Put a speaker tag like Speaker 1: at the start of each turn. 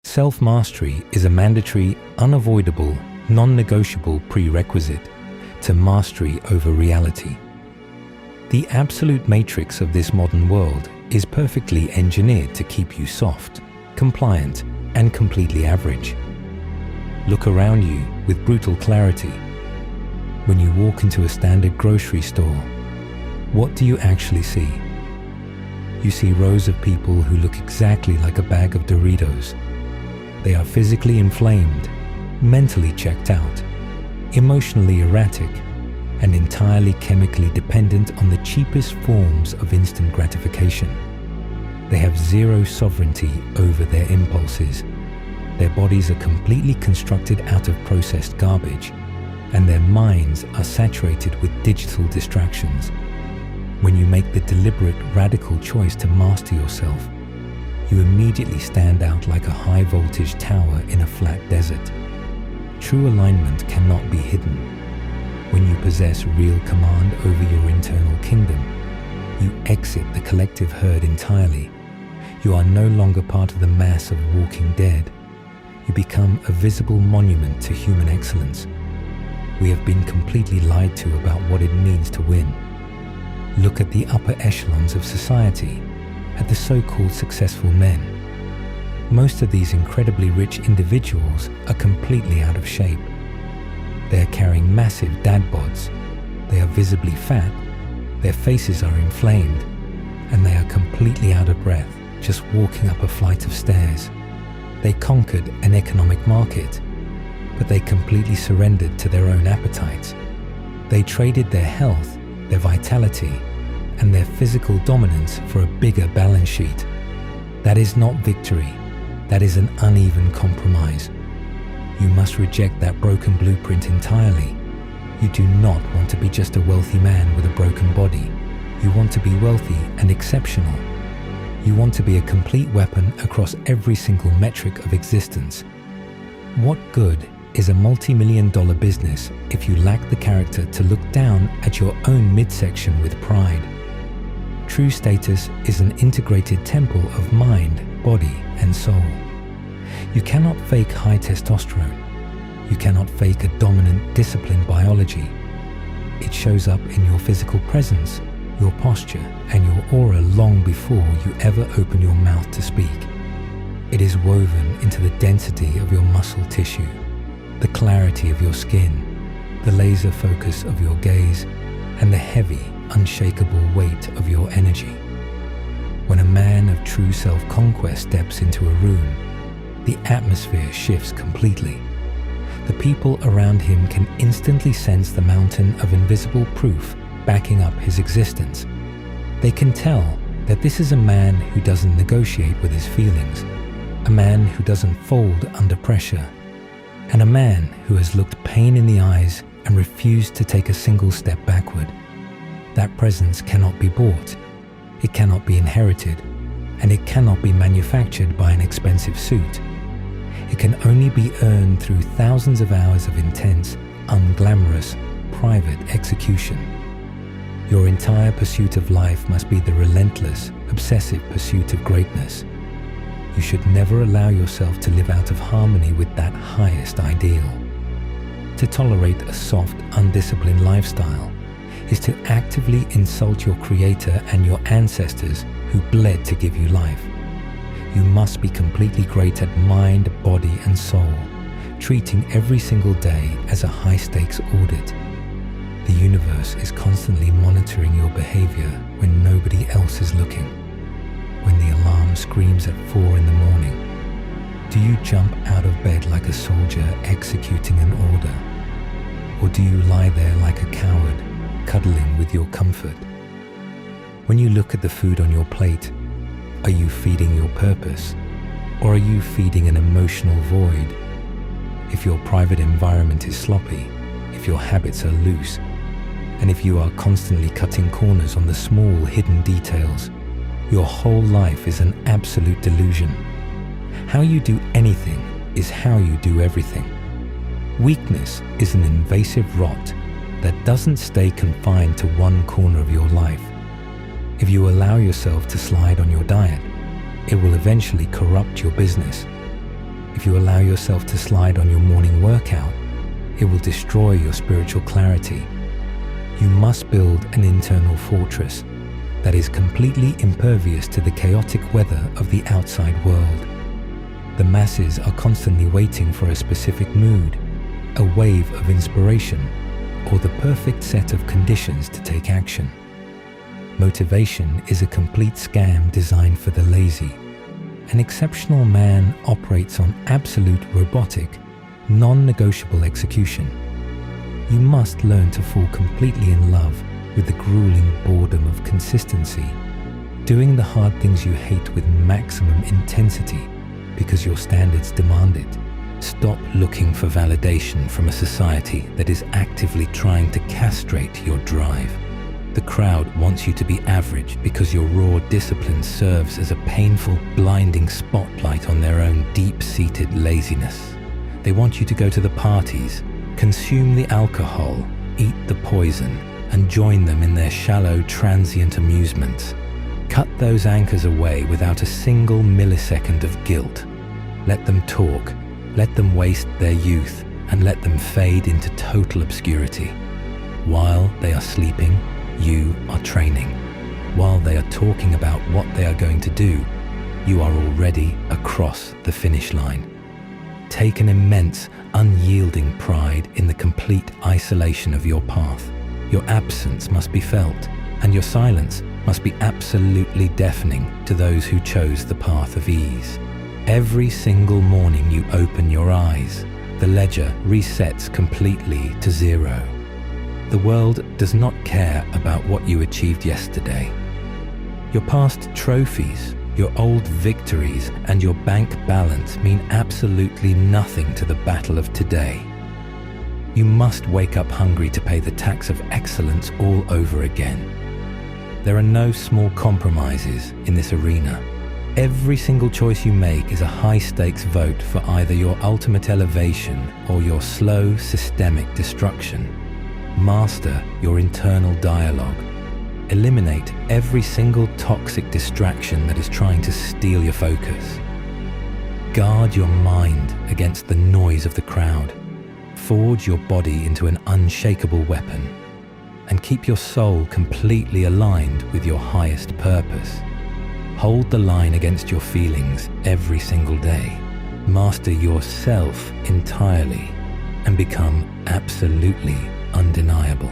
Speaker 1: Self-mastery is a mandatory, unavoidable, non-negotiable prerequisite to mastery over reality. The absolute matrix of this modern world is perfectly engineered to keep you soft, compliant, and completely average. Look around you with brutal clarity. When you walk into a standard grocery store, what do you actually see? You see rows of people who look exactly like a bag of Doritos. They are physically inflamed, mentally checked out, emotionally erratic, and entirely chemically dependent on the cheapest forms of instant gratification. They have zero sovereignty over their impulses. Their bodies are completely constructed out of processed garbage, and their minds are saturated with digital distractions. When you make the deliberate, radical choice to master yourself, you immediately stand out like a high-voltage tower in a flat desert. True alignment cannot be hidden. When you possess real command over your internal kingdom, you exit the collective herd entirely. You are no longer part of the mass of walking dead. You become a visible monument to human excellence. We have been completely lied to about what it means to win. Look at the upper echelons of society, at the so-called successful men. Most of these incredibly rich individuals are completely out of shape. They are carrying massive dad bods. They are visibly fat, their faces are inflamed, and they are completely out of breath just walking up a flight of stairs. They conquered an economic market, but they completely surrendered to their own appetites. They traded their health, their vitality, and their physical dominance for a bigger balance sheet. That is not victory. That is an uneven compromise. You must reject that broken blueprint entirely. You do not want to be just a wealthy man with a broken body. You want to be wealthy and exceptional. You want to be a complete weapon across every single metric of existence. What good is a multi-million-dollar business if you lack the character to look down at your own midsection with pride? True status is an integrated temple of mind, body, and soul. You cannot fake high testosterone. You cannot fake a dominant, disciplined biology. It shows up in your physical presence, your posture, and your aura long before you ever open your mouth to speak. It is woven into the density of your muscle tissue, the clarity of your skin, the laser focus of your gaze, and the heavy, unshakable weight of your energy. When a man of true self-conquest steps into a room, the atmosphere shifts completely. The people around him can instantly sense the mountain of invisible proof backing up his existence. They can tell that this is a man who doesn't negotiate with his feelings, a man who doesn't fold under pressure, and a man who has looked pain in the eyes and refused to take a single step backward. That presence cannot be bought, it cannot be inherited, and it cannot be manufactured by an expensive suit. It can only be earned through thousands of hours of intense, unglamorous, private execution. Your entire pursuit of life must be the relentless, obsessive pursuit of greatness. You should never allow yourself to live out of harmony with that highest ideal. To tolerate a soft, undisciplined lifestyle is to actively insult your creator and your ancestors who bled to give you life. You must be completely great at mind, body, and soul, treating every single day as a high-stakes audit. The universe is constantly monitoring your behavior when nobody else is looking. When the alarm screams at 4 in the morning, do you jump out of bed like a soldier executing an order? Or do you lie there like a coward, cuddling with your comfort? When you look at the food on your plate, are you feeding your purpose? Or are you feeding an emotional void? If your private environment is sloppy, if your habits are loose, and if you are constantly cutting corners on the small hidden details, your whole life is an absolute delusion. How you do anything is how you do everything. Weakness is an invasive rot that doesn't stay confined to one corner of your life. If you allow yourself to slide on your diet, it will eventually corrupt your business. you allow yourself to slide on your morning workout, it will destroy your spiritual clarity. You must build an internal fortress that is completely impervious to the chaotic weather of the outside world. The masses are constantly waiting for a specific mood, a wave of inspiration, or the perfect set of conditions to take action. Motivation is a complete scam designed for the lazy. An exceptional man operates on absolute robotic, non-negotiable execution. You must learn to fall completely in love with the grueling boredom of consistency, doing the hard things you hate with maximum intensity because your standards demand it. Stop looking for validation from a society that is actively trying to castrate your drive. The crowd wants you to be average because your raw discipline serves as a painful, blinding spotlight on their own deep-seated laziness. They want you to go to the parties, consume the alcohol, eat the poison, and join them in their shallow, transient amusements. Cut those anchors away without a single millisecond of guilt. Let them talk, let them waste their youth, and let them fade into total obscurity. While they are sleeping, you are training. While they are talking about what they are going to do, you are already across the finish line. Take an immense, unyielding pride in the complete isolation of your path. Your absence must be felt, and your silence must be absolutely deafening to those who chose the path of ease. Every single morning you open your eyes, the ledger resets completely to zero. The world does not care about what you achieved yesterday. Your past trophies, your old victories, and your bank balance mean absolutely nothing to the battle of today. You must wake up hungry to pay the tax of excellence all over again. There are no small compromises in this arena. Every single choice you make is a high-stakes vote for either your ultimate elevation or your slow, systemic destruction. Master your internal dialogue. Eliminate every single toxic distraction that is trying to steal your focus. Guard your mind against the noise of the crowd. Forge your body into an unshakable weapon, and keep your soul completely aligned with your highest purpose. Hold the line against your feelings every single day. Master yourself entirely and become absolutely undeniable.